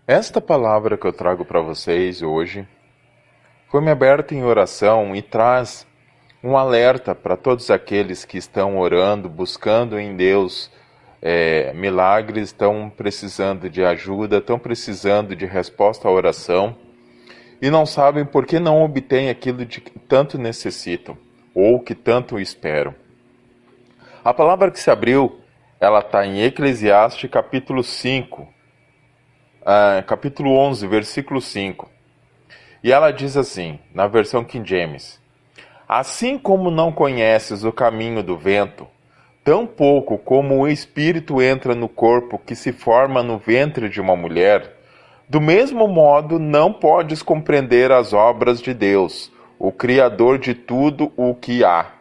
Esta palavra que eu trago para vocês hoje foi-me aberta em oração e traz um alerta para todos aqueles que estão orando, buscando em Deus milagres, estão precisando de ajuda, estão precisando de resposta à oração e não sabem por que não obtêm aquilo de que tanto necessitam ou que tanto esperam. A palavra que se abriu, ela está em Eclesiastes capítulo 5, capítulo 11, versículo 5. E ela diz assim, na versão King James: Assim como não conheces o caminho do vento, tão pouco como o espírito entra no corpo que se forma no ventre de uma mulher, do mesmo modo não podes compreender as obras de Deus, o Criador de tudo o que há.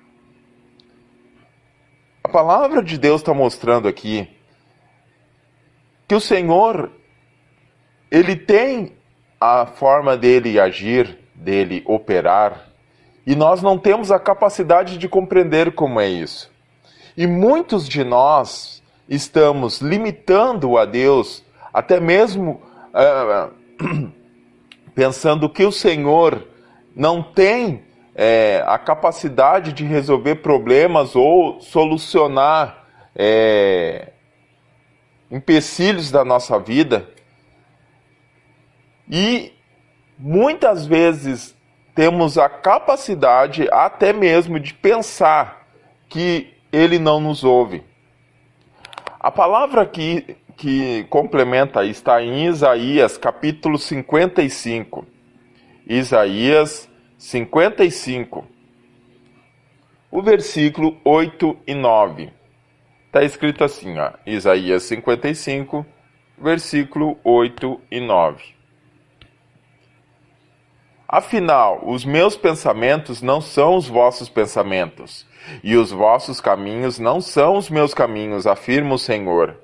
A palavra de Deus está mostrando aqui que o Senhor, Ele tem a forma dele agir, dele operar, e nós não temos a capacidade de compreender como é isso. E muitos de nós estamos limitando a Deus, até mesmo pensando que o Senhor não tem a capacidade de resolver problemas ou solucionar empecilhos da nossa vida. E muitas vezes temos a capacidade até mesmo de pensar que Ele não nos ouve. A palavra que complementa está em Isaías capítulo 55. Isaías 55. O versículo 8 e 9. Está escrito assim, Isaías 55, versículo 8 e 9. Afinal, os meus pensamentos não são os vossos pensamentos, e os vossos caminhos não são os meus caminhos, afirma o Senhor.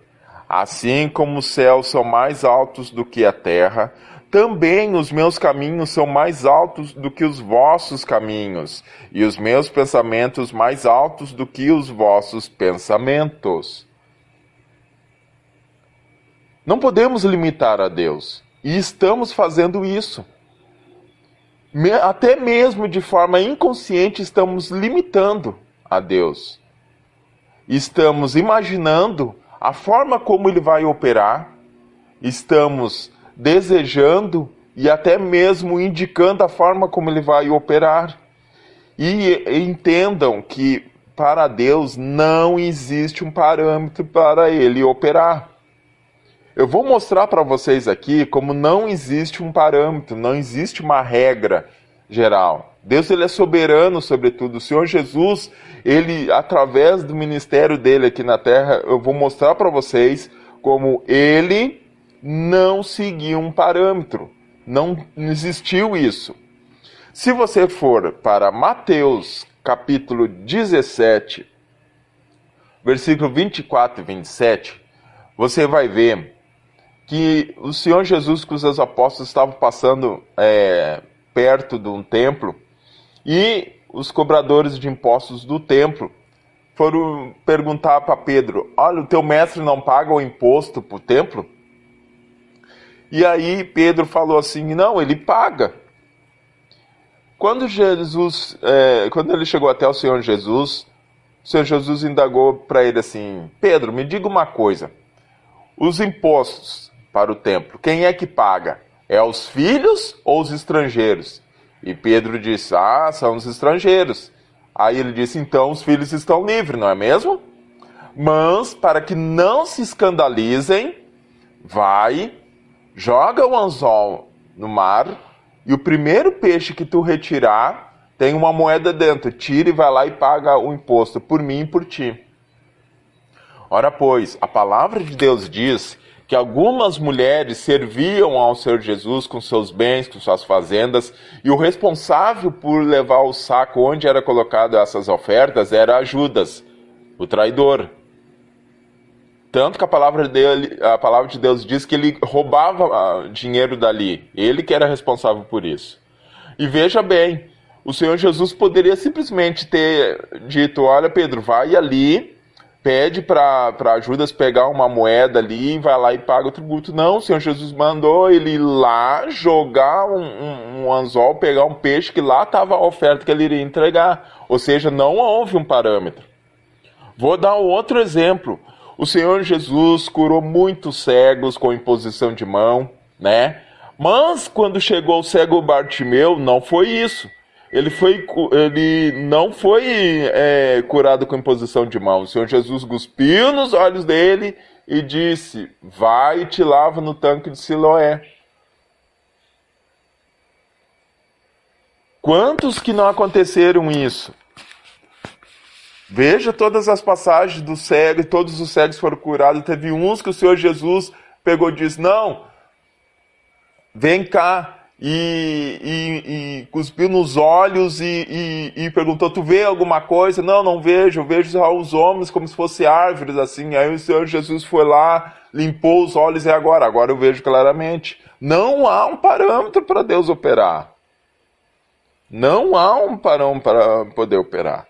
Assim como os céus são mais altos do que a terra, também os meus caminhos são mais altos do que os vossos caminhos, e os meus pensamentos mais altos do que os vossos pensamentos. Não podemos limitar a Deus, e estamos fazendo isso. Até mesmo de forma inconsciente estamos limitando a Deus. Estamos imaginando a forma como Ele vai operar, estamos desejando e até mesmo indicando a forma como Ele vai operar. E entendam que para Deus não existe um parâmetro para Ele operar. Eu vou mostrar para vocês aqui como não existe um parâmetro, não existe uma regra geral. Deus, Ele é soberano sobre tudo. O Senhor Jesus, Ele, através do ministério dele aqui na terra, eu vou mostrar para vocês como Ele não seguiu um parâmetro. Não existiu isso. Se você for para Mateus capítulo 17, versículo 24 e 27, você vai ver que o Senhor Jesus com os seus apóstolos estavam passando perto de um templo e os cobradores de impostos do templo foram perguntar para Pedro: olha, o teu mestre não paga o imposto para o templo? E aí Pedro falou assim: não, ele paga. Quando ele chegou até o Senhor Jesus indagou para ele assim: Pedro, me diga uma coisa, os impostos para o templo, quem é que paga? É os filhos ou os estrangeiros? E Pedro disse: são os estrangeiros. Aí ele disse: então os filhos estão livres, não é mesmo? Mas para que não se escandalizem, vai, joga o anzol no mar, e o primeiro peixe que tu retirar, tem uma moeda dentro, tira e vai lá e paga o imposto, por mim e por ti. Ora pois, a palavra de Deus diz que algumas mulheres serviam ao Senhor Jesus com seus bens, com suas fazendas, e o responsável por levar o saco onde era colocado essas ofertas era Judas, o traidor. Tanto que a palavra de Deus diz que ele roubava dinheiro dali, ele que era responsável por isso. E veja bem, o Senhor Jesus poderia simplesmente ter dito: olha, Pedro, vai ali, pede para Judas pegar uma moeda ali e vai lá e paga o tributo. Não, o Senhor Jesus mandou ele ir lá jogar um anzol, pegar um peixe, que lá estava a oferta que ele iria entregar. Ou seja, não houve um parâmetro. Vou dar um outro exemplo. O Senhor Jesus curou muitos cegos com imposição de mão, né? Mas quando chegou o cego Bartimeu, não foi isso. Ele não foi curado com imposição de mão. O Senhor Jesus cuspiu nos olhos dele e disse: vai e te lava no tanque de Siloé. Quantos que não aconteceram isso? Veja todas as passagens do cego, e todos os cegos foram curados. Teve uns que o Senhor Jesus pegou e disse: não, vem cá. E cuspiu nos olhos e perguntou: tu vê alguma coisa? Não, não vejo, eu vejo só os homens como se fossem árvores, assim. Aí o Senhor Jesus foi lá, limpou os olhos e agora eu vejo claramente. Não há um parâmetro para Deus operar. Não há um parâmetro para poder operar.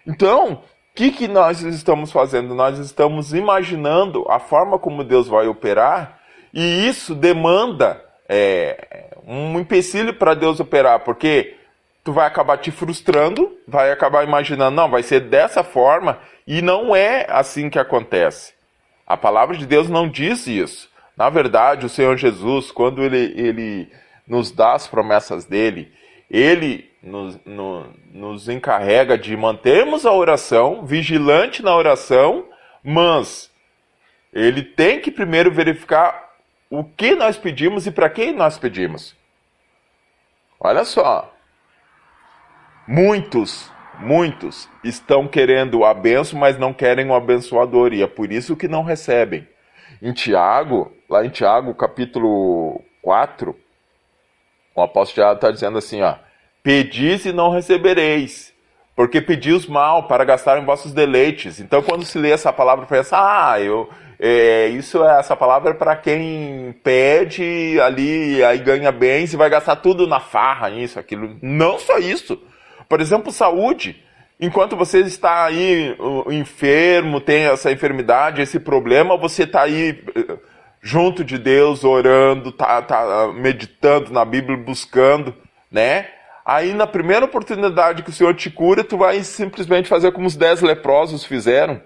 Então, o que nós estamos fazendo? Nós estamos imaginando a forma como Deus vai operar, e isso demanda um empecilho para Deus operar, porque tu vai acabar te frustrando, vai acabar imaginando, não, vai ser dessa forma, e não é assim que acontece. A palavra de Deus não diz isso. Na verdade, o Senhor Jesus, quando ele nos dá as promessas dele, ele nos encarrega de mantermos a oração, vigilante na oração, mas ele tem que primeiro verificar o que nós pedimos e para quem nós pedimos. Olha só. Muitos estão querendo a bênção, mas não querem o abençoador, e é por isso que não recebem. Lá em Tiago, capítulo 4, o apóstolo Tiago está dizendo assim, ó: pedis e não recebereis, porque pedis mal para gastar em vossos deleites. Então, quando se lê essa palavra, pensa: essa palavra é para quem pede ali, aí ganha bens e vai gastar tudo na farra, isso, aquilo. Não só isso. Por exemplo, saúde. Enquanto você está aí enfermo, tem essa enfermidade, esse problema, você está aí junto de Deus, orando, tá meditando na Bíblia, buscando, né? Aí na primeira oportunidade que o Senhor te cura, tu vai simplesmente fazer como os 10 leprosos fizeram.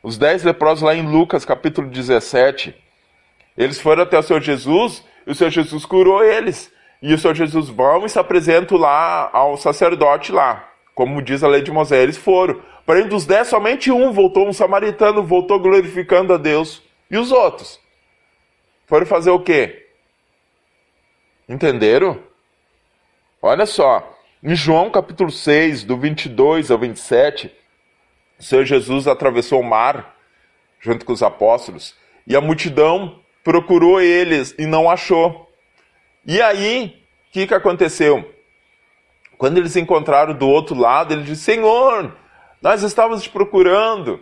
Os 10 leprosos lá em Lucas, capítulo 17. Eles foram até o Senhor Jesus, e o Senhor Jesus curou eles. E o Senhor Jesus vão e se apresentam lá ao sacerdote lá. Como diz a lei de Moisés, eles foram. Porém, dos 10, somente um samaritano, voltou glorificando a Deus. E os outros? Foram fazer o quê? Entenderam? Olha só, em João capítulo 6, do 22 ao 27, o Senhor Jesus atravessou o mar junto com os apóstolos, e a multidão procurou eles e não achou. E aí, o que aconteceu? Quando eles encontraram do outro lado, ele disse: Senhor, nós estávamos te procurando,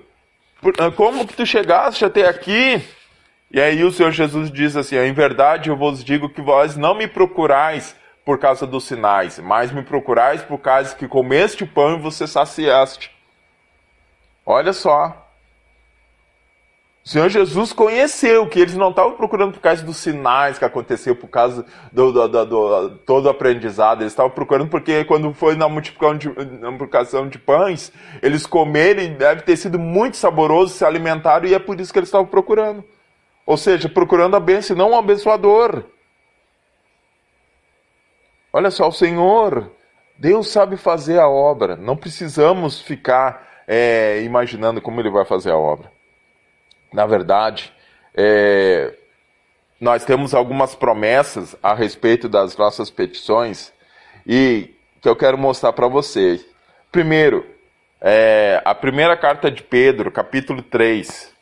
como que tu chegaste até aqui? E aí o Senhor Jesus diz assim: em verdade eu vos digo que vós não me procurais por causa dos sinais, mas me procurais por causa que comeste o pão e você saciaste. Olha só. O Senhor Jesus conheceu que eles não estavam procurando por causa dos sinais que aconteceu, por causa do todo o aprendizado. Eles estavam procurando porque quando foi na multiplicação de pães, eles comeram e deve ter sido muito saboroso, se alimentaram, e é por isso que eles estavam procurando. Ou seja, procurando a bênção, não um abençoador. Olha só, o Senhor, Deus sabe fazer a obra. Não precisamos ficar imaginando como Ele vai fazer a obra. Na verdade, nós temos algumas promessas a respeito das nossas petições e que eu quero mostrar para vocês. Primeiro, a primeira carta de Pedro, capítulo 3.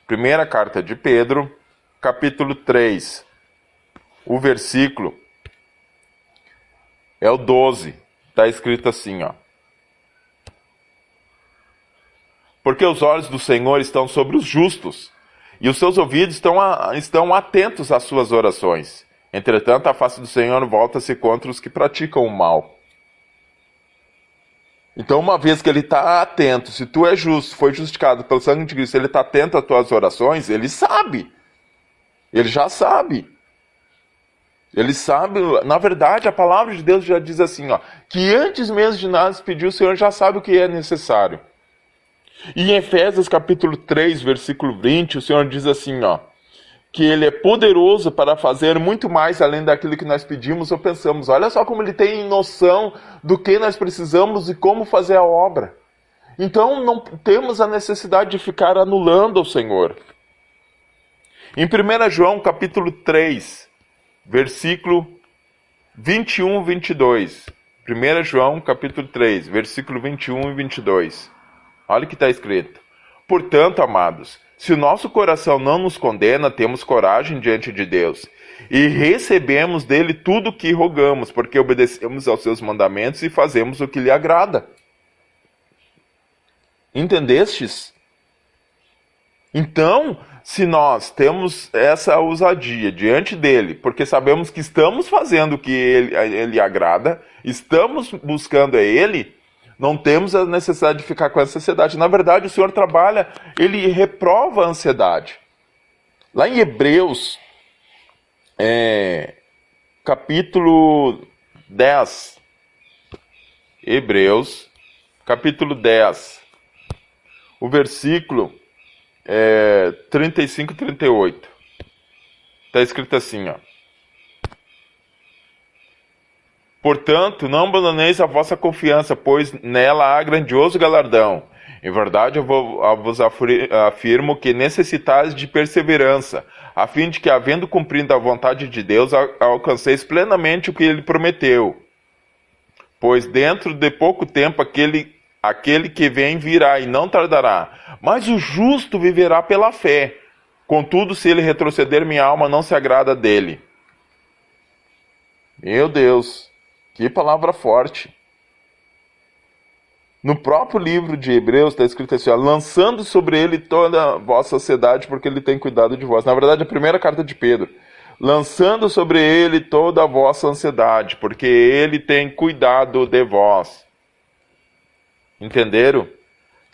Primeira carta de Pedro, capítulo 3. O versículo é o 12. Está escrito assim, ó: porque os olhos do Senhor estão sobre os justos, e os seus ouvidos estão atentos às suas orações. Entretanto, a face do Senhor volta-se contra os que praticam o mal. Então, uma vez que ele está atento, se tu é justo, foi justificado pelo sangue de Cristo, ele está atento às tuas orações, ele sabe. Ele já sabe. Ele sabe, na verdade, a palavra de Deus já diz assim, ó, que antes mesmo de nada pedir, o Senhor já sabe o que é necessário. E em Efésios capítulo 3, versículo 20, o Senhor diz assim, ó, que ele é poderoso para fazer muito mais além daquilo que nós pedimos ou pensamos. Olha só como ele tem noção do que nós precisamos e como fazer a obra. Então não temos a necessidade de ficar anulando o Senhor. Em 1 João capítulo 3, versículo 21 e 22. 1 João capítulo 3, versículo 21 e 22. Olha o que está escrito. Portanto, amados, se o nosso coração não nos condena, temos coragem diante de Deus e recebemos dele tudo o que rogamos, porque obedecemos aos seus mandamentos e fazemos o que lhe agrada. Entendestes? Então, se nós temos essa ousadia diante dele, porque sabemos que estamos fazendo o que ele agrada, estamos buscando a ele, não temos a necessidade de ficar com essa ansiedade. Na verdade, o Senhor trabalha, ele reprova a ansiedade. Lá em Hebreus, capítulo 10. Hebreus, capítulo 10. O versículo 35 e 38. Está escrito assim, ó. Portanto, não abandoneis a vossa confiança, pois nela há grandioso galardão. Em verdade, eu vos afirmo que necessitais de perseverança, a fim de que, havendo cumprido a vontade de Deus, alcanceis plenamente o que ele prometeu. Pois dentro de pouco tempo aquele que vem virá e não tardará, mas o justo viverá pela fé. Contudo, se ele retroceder, minha alma não se agrada dele. Meu Deus! Que palavra forte. No próprio livro de Hebreus está escrito assim, ó, lançando sobre ele toda a vossa ansiedade, porque ele tem cuidado de vós. Na verdade, a primeira carta de Pedro. Lançando sobre ele toda a vossa ansiedade, porque ele tem cuidado de vós. Entenderam?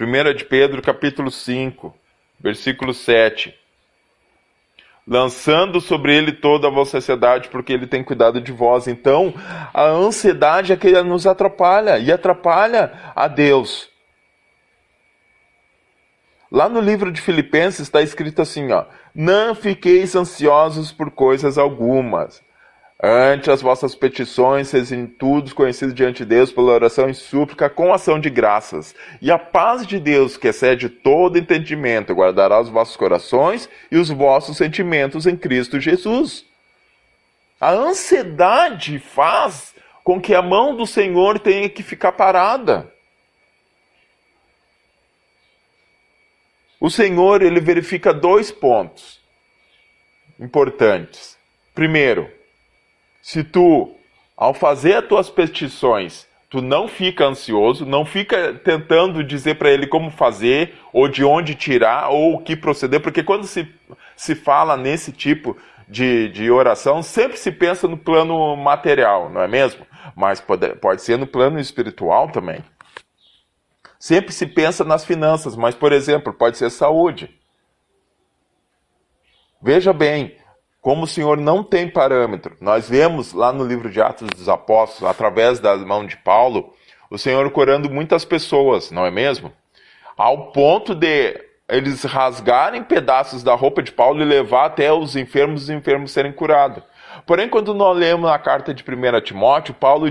1 de Pedro, capítulo 5, versículo 7. Lançando sobre ele toda a vossa ansiedade, porque ele tem cuidado de vós. Então, a ansiedade é que nos atrapalha, e atrapalha a Deus. Lá no livro de Filipenses está escrito assim, ó, não fiqueis ansiosos por coisas algumas. Ante as vossas petições, sejam tudo conhecidos diante de Deus pela oração e súplica com ação de graças. E a paz de Deus, que excede todo entendimento, guardará os vossos corações e os vossos sentimentos em Cristo Jesus. A ansiedade faz com que a mão do Senhor tenha que ficar parada. O Senhor, ele verifica 2 pontos importantes. Primeiro, se tu, ao fazer as tuas petições, tu não fica ansioso, não fica tentando dizer para ele como fazer, ou de onde tirar, ou o que proceder, porque quando se fala nesse tipo de oração, sempre se pensa no plano material, não é mesmo? Mas pode ser no plano espiritual também. Sempre se pensa nas finanças, mas, por exemplo, pode ser saúde. Veja bem, como o Senhor não tem parâmetro. Nós vemos lá no livro de Atos dos Apóstolos, através da mão de Paulo, o Senhor curando muitas pessoas, não é mesmo? Ao ponto de eles rasgarem pedaços da roupa de Paulo e levar até os enfermos serem curados. Porém, quando nós lemos a carta de 1 Timóteo, Paulo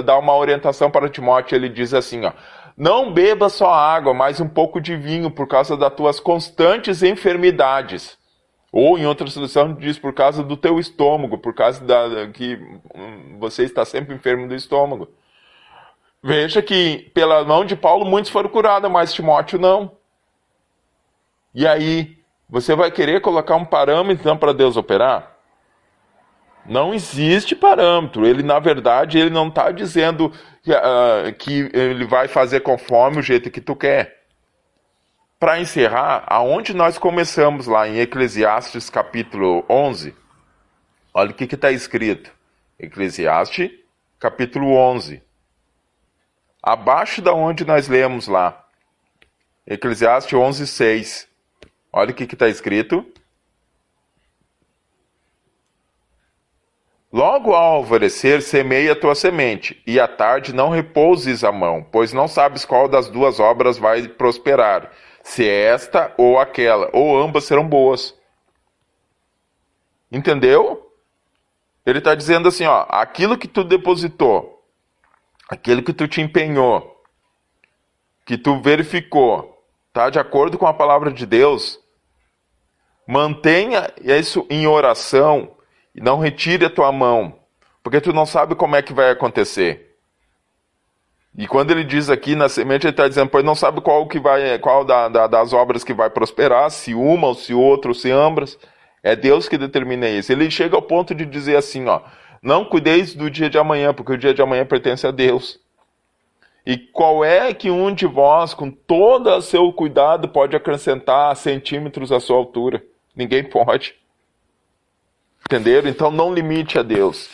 dá uma orientação para Timóteo, ele diz assim, ó, não beba só água, mas um pouco de vinho, por causa das tuas constantes enfermidades. Ou, em outra tradução, diz por causa do teu estômago, por causa que você está sempre enfermo do estômago. Veja que, pela mão de Paulo, muitos foram curados, mas Timóteo não. E aí, você vai querer colocar um parâmetro, então, para Deus operar? Não existe parâmetro. Ele, na verdade, ele não está dizendo que ele vai fazer conforme o jeito que tu quer. Para encerrar, aonde nós começamos lá em Eclesiastes capítulo 11, olha o que está escrito. Eclesiastes capítulo 11. abaixo da onde nós lemos lá. Eclesiastes 11:6. Olha o que está escrito. Logo ao alvorecer, semeia a tua semente, e à tarde não repouses a mão, pois não sabes qual das duas obras vai prosperar, se é esta ou aquela, ou ambas serão boas. Entendeu? Ele está dizendo assim, ó, aquilo que tu depositou, aquilo que tu te empenhou, que tu verificou, tá de acordo com a palavra de Deus, mantenha isso em oração e não retire a tua mão, porque tu não sabe como é que vai acontecer. E quando ele diz aqui na semente, ele está dizendo, pois não sabe qual das obras que vai prosperar, se uma ou se outra ou se ambas. É Deus que determina isso. Ele chega ao ponto de dizer assim, ó, não cuideis do dia de amanhã, porque o dia de amanhã pertence a Deus. E qual é que um de vós, com todo o seu cuidado, pode acrescentar centímetros à sua altura? Ninguém pode. Entenderam? Então não limite a Deus.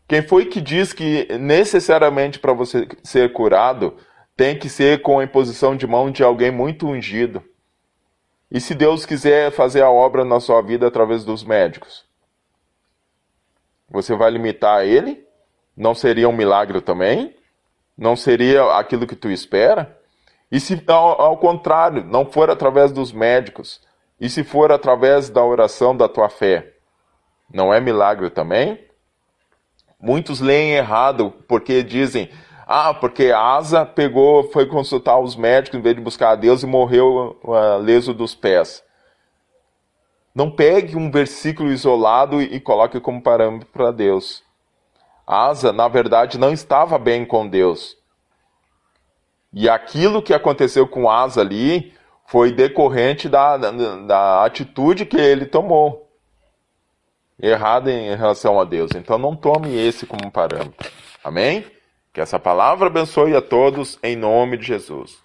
Quem foi que diz que necessariamente para você ser curado, tem que ser com a imposição de mão de alguém muito ungido? E se Deus quiser fazer a obra na sua vida através dos médicos? Você vai limitar ele? Não seria um milagre também? Não seria aquilo que tu espera? E se ao contrário, não for através dos médicos, e se for através da oração da tua fé, não é milagre também? Muitos leem errado, porque dizem, porque Asa foi consultar os médicos em vez de buscar a Deus e morreu leso dos pés. Não pegue um versículo isolado e coloque como parâmetro para Deus. Asa, na verdade, não estava bem com Deus. E aquilo que aconteceu com Asa ali foi decorrente da atitude que ele tomou. Errada em relação a Deus. Então não tome esse como parâmetro. Amém? Que essa palavra abençoe a todos em nome de Jesus.